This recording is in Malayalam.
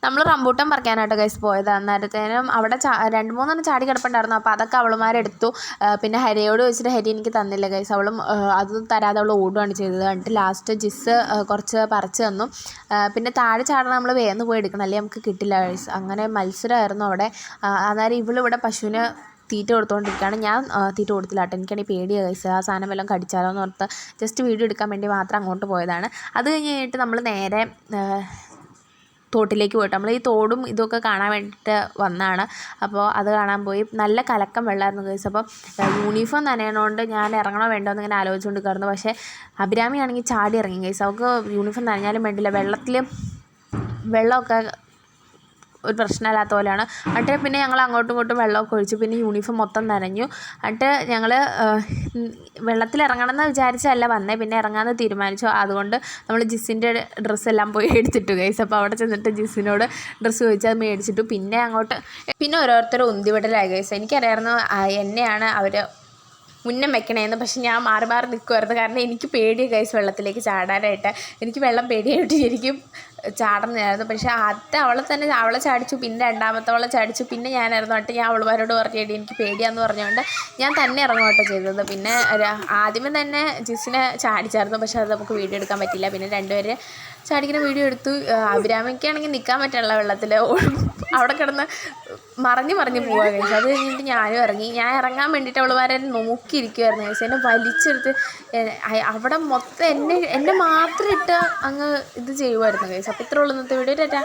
നമ്മൾ റംബൂട്ടാൻ പറിക്കാനായിട്ട് ഗൈസ് പോയത്. അന്നേരത്തേനും അവിടെ 2-3 ചാടി കിടപ്പുണ്ടായിരുന്നു. അപ്പോൾ അതൊക്കെ അവളുമാരെടുത്തു. പിന്നെ ഹരിയോട് ചോദിച്ചിട്ട് ഹരി എനിക്ക് തന്നില്ല ഗൈസ്. അവളും അത് തരാതെ അവൾ ഓടുകയാണ് ചെയ്തത്. എന്നിട്ട് ലാസ്റ്റ് ജിസ് കുറച്ച് പറിച്ച് തന്നു. പിന്നെ താഴെ ചാടണം നമ്മൾ വേഗം പോയി എടുക്കണം, അല്ലെങ്കിൽ നമുക്ക് കിട്ടില്ല ഗൈസ്. അങ്ങനെ മത്സരമായിരുന്നു അവിടെ. അന്നേരം ഇവളിവിടെ പശുവിന് തീറ്റ കൊടുത്തുകൊണ്ടിരിക്കുകയാണ്. ഞാൻ തീറ്റ കൊടുത്തില്ല കേട്ടോ, എനിക്കാണെങ്കിൽ പേടിയാണ് ഗൈസ്. ആ സാധനം വല്ലതും കടിച്ചാലോ എന്ന് ഓർത്ത് ജസ്റ്റ് വീഡിയോ എടുക്കാൻ വേണ്ടി മാത്രം അങ്ങോട്ട് പോയതാണ്. അത് കഴിഞ്ഞിട്ട് നമ്മൾ നേരെ തോട്ടിലേക്ക് പോയിട്ട് നമ്മൾ ഈ തോടും ഇതൊക്കെ കാണാൻ വേണ്ടിയിട്ട് വന്നതാണ്. അപ്പോൾ അത് കാണാൻ പോയി. നല്ല കലക്കം വെള്ളമായിരുന്നു ഗൈസ്. അപ്പോൾ യൂണിഫോം നനയണോണ്ട് ഞാൻ ഇറങ്ങണോ വേണ്ടോ എന്ന് ഇങ്ങനെ ആലോചിച്ചുകൊണ്ട് നിൽക്കായിരുന്നു. പക്ഷേ അഭിരാമിയാണെങ്കിൽ ചാടി ഇറങ്ങി ഗൈസ്. അവൾക്ക് യൂണിഫോം നനഞ്ഞാലും വേണ്ടില്ല, വെള്ളമൊക്കെ ഒരു പ്രശ്നമില്ലാത്ത പോലെയാണ്. എന്നിട്ട് പിന്നെ ഞങ്ങൾ അങ്ങോട്ടും ഇങ്ങോട്ടും വെള്ളമൊക്കെ ഒഴിച്ചു. പിന്നെ യൂണിഫോം മൊത്തം നനഞ്ഞു. എന്നിട്ട് ഞങ്ങൾ വെള്ളത്തിലിറങ്ങണം എന്ന് വിചാരിച്ചല്ല വന്നേ, പിന്നെ ഇറങ്ങാമെന്ന് തീരുമാനിച്ചു. അതുകൊണ്ട് നമ്മൾ ജിസ്സിൻ്റെ ഡ്രസ്സെല്ലാം പോയി എടുത്തിട്ടു ഗൈസ്. അപ്പോൾ അവിടെ ചെന്നിട്ട് ജിസ്സിനോട് ഡ്രസ്സ് ചോദിച്ച് അത് മേടിച്ചിട്ടു. പിന്നെ ഓരോരുത്തരും ഉന്തിവിടലായി ഗൈസ്. എനിക്കറിയാമായിരുന്നു എന്നെയാണ് അവർ മുന്നേ വെക്കണേന്ന്. പക്ഷെ ഞാൻ മാറി മാറി നിൽക്കുമായിരുന്നു, കാരണം എനിക്ക് പേടി ഗൈസ് വെള്ളത്തിലേക്ക് ചാടാനായിട്ട്. എനിക്ക് വെള്ളം പേടിയായിട്ട് ശരിക്കും ചാടുന്നതായിരുന്നു. പക്ഷേ ആദ്യത്തെ അവളെ ചാടിച്ചു, പിന്നെ രണ്ടാമത്തവളെ ചാടിച്ചു, പിന്നെ ഞാനായിരുന്നു. എന്നിട്ട് ഞാൻ അവളുമാരോട് പറഞ്ഞേടി എനിക്ക് പേടിയാന്ന് പറഞ്ഞുകൊണ്ട് ഞാൻ തന്നെ ഇറങ്ങുകട്ടോ ചെയ്തത്. പിന്നെ ആദ്യമേ തന്നെ ജിസിനെ ചാടിച്ചായിരുന്നു, പക്ഷെ അത് നമുക്ക് വീഡിയോ എടുക്കാൻ പറ്റില്ല. പിന്നെ രണ്ടുപേരെ ചാടിക്കുന്ന വീഡിയോ എടുത്തു. അഭിരാമിക്കാണെങ്കിൽ നിൽക്കാൻ പറ്റില്ല വെള്ളത്തിൽ, അവിടെ കിടന്ന് മറിഞ്ഞ് പോവാ കഴിച്ചു. അത് കഴിഞ്ഞിട്ട് ഞാനും ഇറങ്ങി. ഞാൻ ഇറങ്ങാൻ വേണ്ടിയിട്ട് അവളുമാരെ നോക്കിയിരിക്കുമായിരുന്നു കഴിച്ചു. എന്നെ വലിച്ചെടുത്ത് അവിടെ മൊത്തം എന്നെ മാത്രം ഇട്ട് അങ്ങ് ഇത് ചെയ്യുമായിരുന്നു കഴിച്ചു. അപ്പോൾ ഇത്രയുള്ള ഇന്നത്തെ വീഡിയോ. ടാറ്റാ.